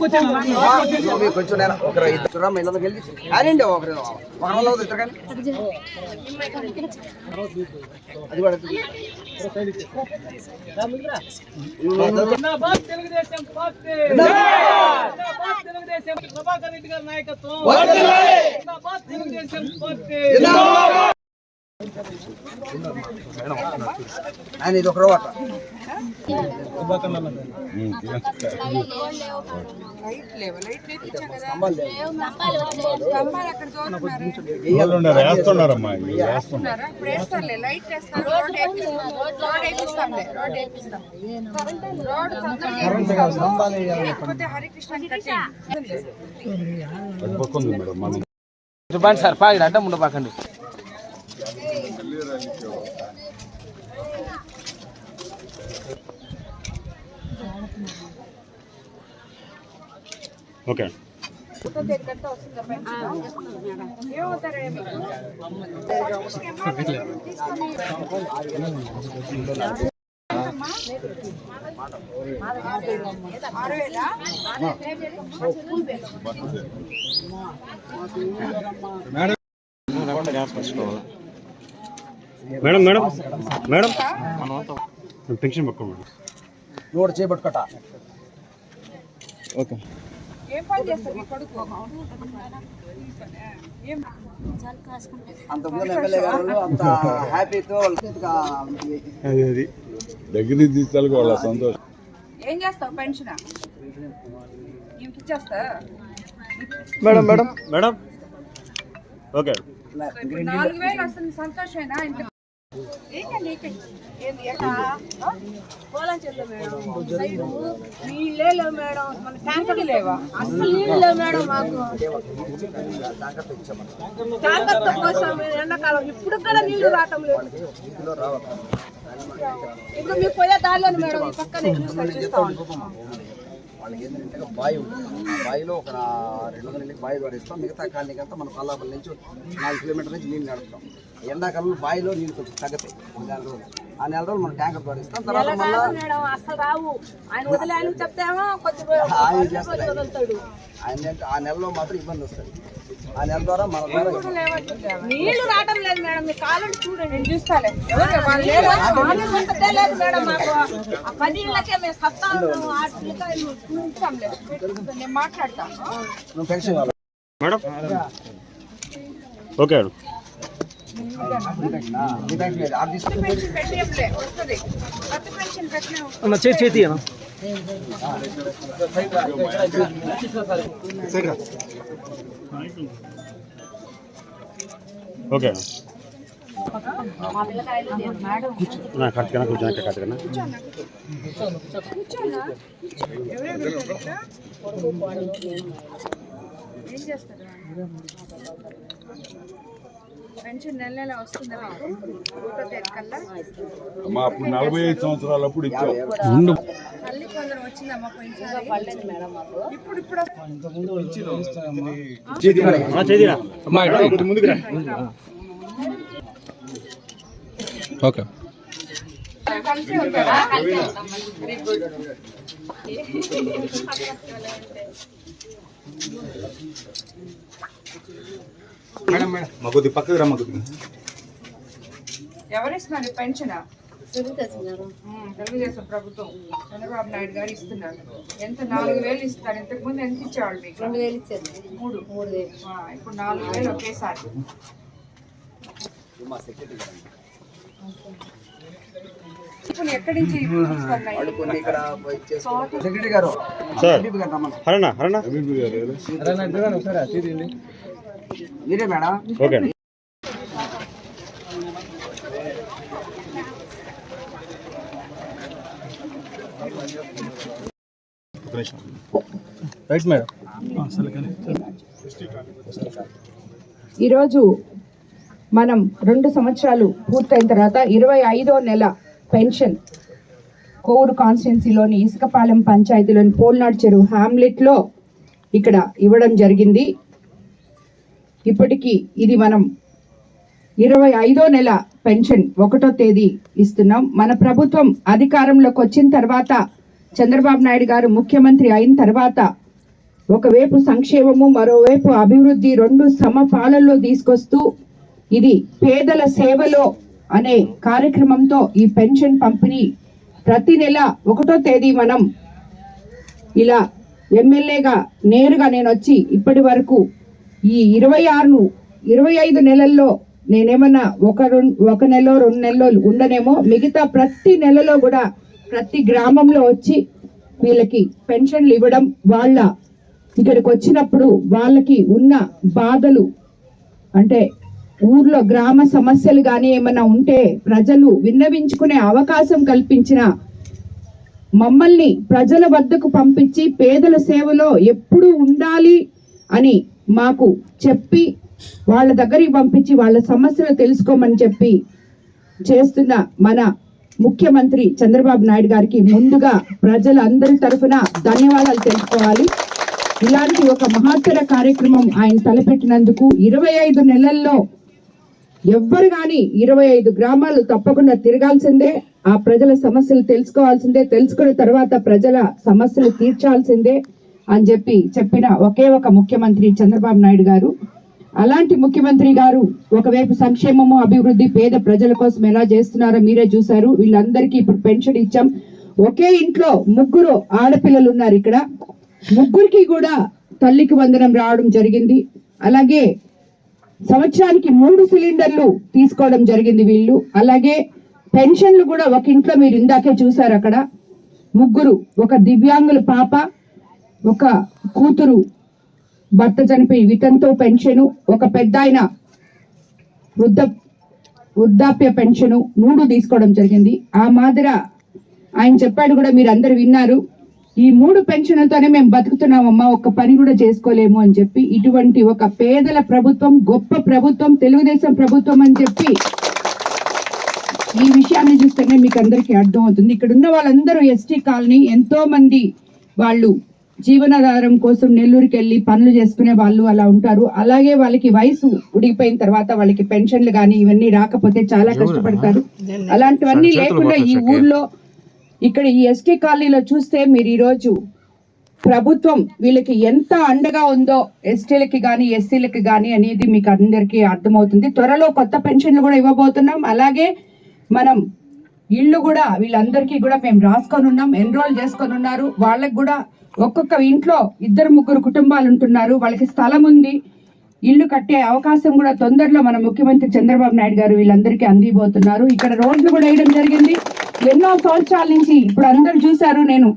కొంచెం ఒకరు ఇద్దరు మహిళలు వెళ్ళి కానివ్వండి ఒకరు ఇద్దరు కానీ అది కూడా ప్రభాకర్ రెడ్డి గారి నాయకత్వం ఆయన ఇది ఒక రోడ్ సార్ పాగి అడ్డం ఉండబాకండి. Okay madam madam madam pension పక్క మేడం నోట్ చేపట్టుకోట. ఓకే అంతకుముందు ఎమ్మెల్యే గారు అంత హ్యాపీతో దగ్గర తీసుకోవాలి వాళ్ళ సంతోషం. ఏం చేస్తావు పెన్షన్ ఇచ్చేస్తా మేడం మేడం మేడం ఓకే 4000 వస్తుంది సంతోషమేనా? నీళ్ళే మేడం మన ట్యాంకర్ లేవా? అసలు నీళ్ళు లేవు మేడం మాకు. ట్యాంకర్ కోసం ఎండాకాలం ఇప్పుడు కూడా నీళ్లు రావటం లేదు. ఇప్పుడు మీకు పోయే దారిలోనే మేడం ఈ పక్కనే చూస్తా వాళ్ళకి ఏంటంటే బావి ఉంటుంది. ఆ బావిలో ఒక 200 నీళ్ళకి బావి ద్వారా ఇస్తాం. మిగతా కాలనీకి అంతా మనం పల్లాపల్లి నుంచి 4 కిలోమీటర్ల నుంచి నీళ్ళు నడుపుతాం. ఎండాకాలంలో బావిలో నీళ్ళు కొంచెం తగ్గుతాయి. 4 రోజులు ఆ 4 రోజులు మనం ట్యాంకర్ ద్వారా ఇస్తాం. తర్వాత అసలు రావు ఆయన వదిలే ఆయన చెప్తామో ఆయన చేస్తాడు. ఆయన ఆ నెలలో మాత్రం ఇబ్బంది వస్తుంది. ఆ నెల ద్వారా మన ద్వారా నీళ్లు రావడం లేదు మేడం. మీ కాలండి చూడండి, నేను చూస్తాలే. లేదు మేడం మాకు 10 ఇళ్ళకే మేము సత్తాం. నేను మాట్లాడతాను. నువ్వు పెన్షన్ మేడం ఓకే చేతి ఓకే కరెక్ట్గా కూర్చోనా కరెక్ట్గా ఏం చేస్తారు? పెన్షన్ నెల నెల వస్తుందా మీకు? అమ్మా అప్పుడు 45 సంవత్సరాలు అప్పుడు ఇచ్చావు. మళ్ళీ కొందరు వచ్చిందమ్మా పోయినసారి. ఇప్పుడు ఓకే మేడం మేడం మా కొద్ది పక్కకి రమ్మ కొద్ది. ఎవరిస్తున్నారు పెన్షన్? తెలుగుదేశం ప్రభుత్వం చంద్రబాబు నాయుడు గారు ఇస్తున్నారు. ఎంత 4000 ఇస్తారు. ఇంతకు ముందు ఎంత ఇచ్చేవాళ్ళు మీకు? 2000 ఇచ్చారు. 3 ఇప్పుడు 4000 ఒకేసారి. ఇప్పుడు ఎక్కడి నుంచి సెక్రటరీ గారు మీరే మేడం? Okay right madam. ఈరోజు మనం 2 సంవత్సరాలు పూర్తయిన తర్వాత 25వ నెల పెన్షన్ కోవూరు కాన్స్టిట్యున్సీలోని ఇసుకపాలెం పంచాయతీలోని పోల్నాడు చెరువు హ్యామ్లెట్లో ఇక్కడ ఇవ్వడం జరిగింది. ఇప్పటికీ ఇది మనం 25వ నెల పెన్షన్ 1వ తేదీ ఇస్తున్నాం. మన ప్రభుత్వం అధికారంలోకి వచ్చిన తర్వాత, చంద్రబాబు నాయుడు గారు ముఖ్యమంత్రి అయిన తర్వాత ఒకవైపు సంక్షేమము, మరోవైపు అభివృద్ధి రెండు సమపాలనలో తీసుకొస్తూ ఇది పేదల సేవలో అనే కార్యక్రమంతో ఈ పెన్షన్ పంపిణీ ప్రతి నెల 1వ తేదీ మనం ఇలా ఎమ్మెల్యేగా నేరుగా నేను వచ్చి ఇప్పటి వరకు ఈ 25 నెలల్లో నేనేమన్నా ఒక నెల 2 నెలలు ఉండనేమో, మిగతా ప్రతి నెలలో కూడా ప్రతి గ్రామంలో వచ్చి వీళ్ళకి పెన్షన్లు ఇవ్వడం, వాళ్ళ ఇక్కడికి వచ్చినప్పుడు వాళ్ళకి ఉన్న బాధలు అంటే ఊర్లో గ్రామ సమస్యలు కానీ ఏమైనా ఉంటే ప్రజలు విన్నవించుకునే అవకాశం కల్పించిన మమ్మల్ని ప్రజల వద్దకు పంపించి పేదల సేవలో ఎప్పుడూ ఉండాలి అని మాకు చెప్పి వాళ్ళ దగ్గరికి పంపించి వాళ్ళ సమస్యలు తెలుసుకోమని చెప్పి చేస్తున్న మన ముఖ్యమంత్రి చంద్రబాబు నాయుడు గారికి ముందుగా ప్రజలందరి తరఫున ధన్యవాదాలు తెలుసుకోవాలి. ఇలాంటి ఒక మహత్తర కార్యక్రమం ఆయన తలపెట్టినందుకు 25 నెలల్లో ఎవ్వరు కానీ 25 గ్రామాలు తప్పకుండా తిరగాల్సిందే, ఆ ప్రజల సమస్యలు తెలుసుకోవాల్సిందే, తెలుసుకున్న తర్వాత ప్రజల సమస్యలు తీర్చాల్సిందే అని చెప్పిన ఒకే ఒక ముఖ్యమంత్రి చంద్రబాబు నాయుడు గారు. అలాంటి ముఖ్యమంత్రి గారు ఒకవైపు సంక్షేమము, అభివృద్ధి, పేద ప్రజల కోసం ఎలా చేస్తున్నారో మీరే చూశారు. వీళ్ళందరికీ ఇప్పుడు పెన్షన్ ఇచ్చాం. ఒకే ఇంట్లో 3 ఆడపిల్లలు ఉన్నారు. ఇక్కడ 3కి కూడా తల్లికి వందనం రావడం జరిగింది. అలాగే సంవత్సరానికి 3 సిలిండర్లు తీసుకోవడం జరిగింది వీళ్ళు. అలాగే పెన్షన్లు కూడా ఒక ఇంట్లో మీరు ఇందాకే చూసారు, అక్కడ 3, ఒక దివ్యాంగుల పాప, ఒక కూతురు భర్త చనిపోయి వితంతు పెన్షను, ఒక పెద్ద ఆయన వృద్ధాప్య పెన్షను 3 తీసుకోవడం జరిగింది. ఆ మాదిర ఆయన చెప్పాడు కూడా, మీరు అందరు విన్నారు, ఈ 3 పెన్షన్లతోనే మేము బతుకుతున్నామమ్మా, ఒక్క పని కూడా చేసుకోలేము అని చెప్పి. ఇటువంటి ఒక పేదల ప్రభుత్వం, గొప్ప ప్రభుత్వం, తెలుగుదేశం ప్రభుత్వం అని చెప్పి ఈ విషయాన్ని చూస్తేనే మీకు అందరికీ అర్థమవుతుంది. ఇక్కడ ఉన్న వాళ్ళందరూ ఎస్టీ కాలనీ, ఎంతో మంది వాళ్ళు జీవనాధారం కోసం నెల్లూరుకి వెళ్ళి పనులు చేసుకునే వాళ్ళు అలా ఉంటారు. అలాగే వాళ్ళకి వయసు ఉడిగిపోయిన తర్వాత వాళ్ళకి పెన్షన్లు కానీ ఇవన్నీ రాకపోతే చాలా కష్టపడతారు. అలాంటివన్నీ లేకుండా ఈ ఊర్లో ఇక్కడ ఈ ఎస్టీ కాలనీలో చూస్తే మీరు ఈరోజు ప్రభుత్వం వీళ్ళకి ఎంత అండగా ఉందో, ఎస్టీలకి కానీ ఎస్సీలకి కానీ అనేది మీకు అందరికీ అర్థమవుతుంది. త్వరలో కొత్త పెన్షన్లు కూడా ఇవ్వబోతున్నాం. అలాగే మనం ఇళ్ళు కూడా వీళ్ళందరికీ కూడా మేము రాసుకొని ఉన్నాం, ఎన్రోల్ చేసుకొని ఉన్నారు. వాళ్ళకి కూడా ఒక్కొక్క ఇంట్లో 2-3 కుటుంబాలు ఉంటున్నారు, వాళ్ళకి స్థలం ఉంది, ఇల్లు కట్టే అవకాశం కూడా తొందరలో మన ముఖ్యమంత్రి చంద్రబాబు నాయుడు గారు వీళ్ళందరికీ అందిపోతున్నారు. ఇక్కడ రోడ్లు కూడా వేయడం జరిగింది. ఎన్నో సంవత్సరాల నుంచి ఇప్పుడు అందరు చూశారు. నేను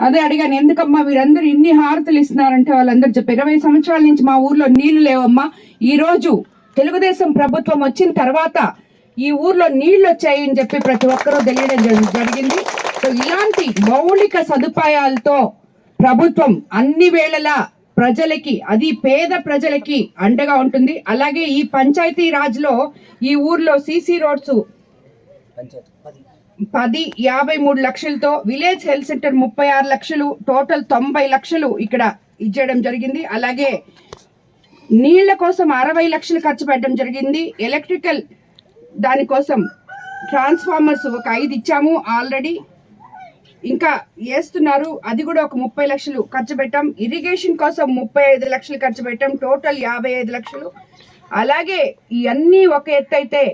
అదే అడిగాను, ఎందుకమ్మా మీరందరూ ఇన్ని హారతులు ఇస్తున్నారంటే వాళ్ళందరూ చెప్పారు, 20 సంవత్సరాల నుంచి మా ఊర్లో నీళ్లు లేవమ్మా, ఈ రోజు తెలుగుదేశం ప్రభుత్వం వచ్చిన తర్వాత ఈ ఊర్లో నీళ్లు వచ్చాయని చెప్పి ప్రతి ఒక్కరూ తెలియడం జరిగింది. సో ఇలాంటి మౌలిక సదుపాయాలతో ప్రభుత్వం అన్ని వేళలా ప్రజలకి, అది పేద ప్రజలకి అండగా ఉంటుంది. అలాగే ఈ పంచాయతీ రాజ్ లో ఈ ఊర్లో సీసీ రోడ్స్ 53 లక్షలతో, విలేజ్ హెల్త్ సెంటర్ 36 లక్షలు, టోటల్ 90 లక్షలు ఇక్కడ ఇచ్చేయడం జరిగింది. అలాగే నీళ్ల కోసం 60 లక్షలు ఖర్చు పెట్టడం జరిగింది. ఎలక్ట్రికల్ దానికోసం ట్రాన్స్ఫార్మర్స్ ఒక 5 ఇచ్చాము ఆల్రెడీ, ఇంకా వేస్తున్నారు, అది కూడా ఒక 30 లక్షలు ఖర్చు పెట్టాం. ఇరిగేషన్ కోసం 35 లక్షలు ఖర్చు పెట్టాం, టోటల్ 55 లక్షలు. అలాగే ఇవన్నీ ఒక ఎత్తు అయితే,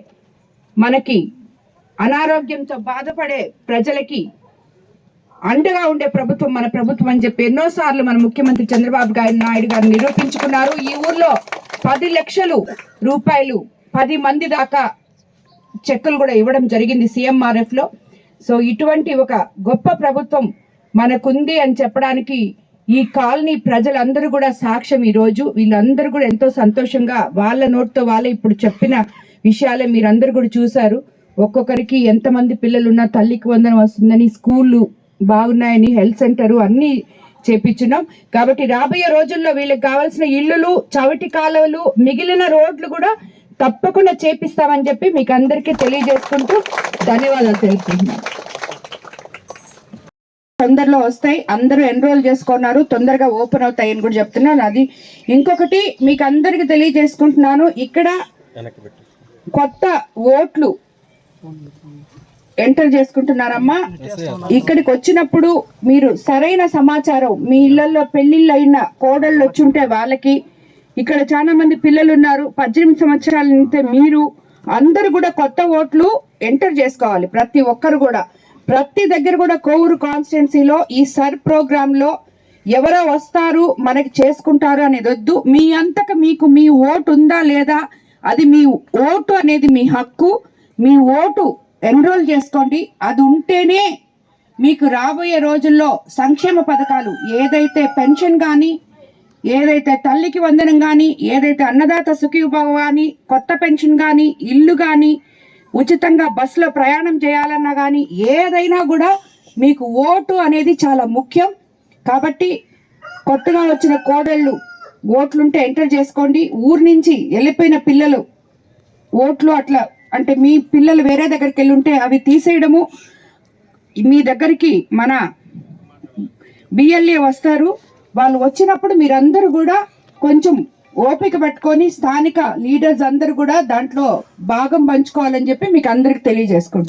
మనకి అనారోగ్యంతో బాధపడే ప్రజలకి అండగా ఉండే ప్రభుత్వం మన ప్రభుత్వం అని చెప్పి ఎన్నోసార్లు మన ముఖ్యమంత్రి చంద్రబాబు నాయుడు గారు నిరూపించుకున్నారు. ఈ ఊర్లో 10 లక్షల రూపాయలు 10 మంది దాకా చెక్కులు కూడా ఇవ్వడం జరిగింది CMRF లో. సో ఇటువంటి ఒక గొప్ప ప్రభుత్వం మనకుంది అని చెప్పడానికి ఈ కాలనీ ప్రజలందరూ కూడా సాక్ష్యం. ఈ రోజు వీళ్ళందరూ కూడా ఎంతో సంతోషంగా వాళ్ళ నోటితో వాళ్ళే ఇప్పుడు చెప్పిన విషయాలే మీరందరూ కూడా చూశారు. ఒక్కొక్కరికి ఎంతమంది పిల్లలు ఉన్నా తల్లికి వందనం వస్తుందని, స్కూళ్ళు బాగున్నాయని, హెల్త్ సెంటరు అన్నీ చేపించున్నాం. కాబట్టి రాబోయే రోజుల్లో వీళ్ళకి కావాల్సిన ఇళ్ళు, చవటి కాలువలు, మిగిలిన రోడ్లు కూడా తప్పకుండా చేపిస్తామని చెప్పి మీకు అందరికీ తెలియజేసుకుంటూ ధన్యవాదాలు తెలుపుతున్నాను. తొందరలో వస్తాయి. అందరూ ఎన్రోల్ చేసుకున్నారు, తొందరగా ఓపెన్ అవుతాయని కూడా చెప్తున్నాను. అది ఇంకొకటి మీకు అందరికి తెలియజేసుకుంటున్నాను, ఇక్కడ కొత్త ఓట్లు ఎంటర్ చేసుకుంటున్నారమ్మా. ఇక్కడికి వచ్చినప్పుడు మీరు సరైన సమాచారం, మీ ఇళ్లలో పెళ్లిళ్ళు అయిన కోడళ్ళు వచ్చుంటే వాళ్ళకి, ఇక్కడ చాలా మంది పిల్లలు ఉన్నారు 18 సంవత్సరాల నుంచి, మీరు అందరూ కూడా కొత్త ఓట్లు ఎంటర్ చేసుకోవాలి. ప్రతి ఒక్కరు కూడా, ప్రతి దగ్గర కూడా కోవూరు కాన్స్టిట్యున్సీలో ఈ సర్ ప్రోగ్రామ్ లో ఎవరో వస్తారు మనకి చేసుకుంటారు అనేది వద్దు. మీ అంతకు మీకు మీ ఓటు ఉందా లేదా, అది మీ ఓటు అనేది మీ హక్కు. మీ ఓటు ఎన్రోల్ చేసుకోండి. అది ఉంటేనే మీకు రాబోయే రోజుల్లో సంక్షేమ పథకాలు, ఏదైతే పెన్షన్ కానీ, ఏదైతే తల్లికి వందనం కానీ, ఏదైతే అన్నదాత సుఖీభవ కానీ, కొత్త పెన్షన్ కానీ, ఇల్లు కానీ, ఉచితంగా బస్సులో ప్రయాణం చేయాలన్నా కానీ, ఏదైనా కూడా మీకు ఓటు అనేది చాలా ముఖ్యం. కాబట్టి కొత్తగా వచ్చిన కోడళ్ళు ఓట్లుంటే ఎంటర్ చేసుకోండి. ఊరు నుంచి వెళ్ళిపోయిన పిల్లలు ఓట్లు అట్లా అంటే మీ పిల్లలు వేరే దగ్గరికి వెళ్ళి ఉంటే అవి తీసేయడము. మీ దగ్గరికి మన బిఎల్ఏ వస్తారు, వాళ్ళు వచ్చినప్పుడు మీరందరూ కూడా కొంచెం ఓపిక పెట్టుకొని స్థానిక లీడర్స్ అందరూ కూడా దాంట్లో భాగం పంచుకోవాలని చెప్పి మీకు అందరికి తెలియజేసుకుంటున్నాను.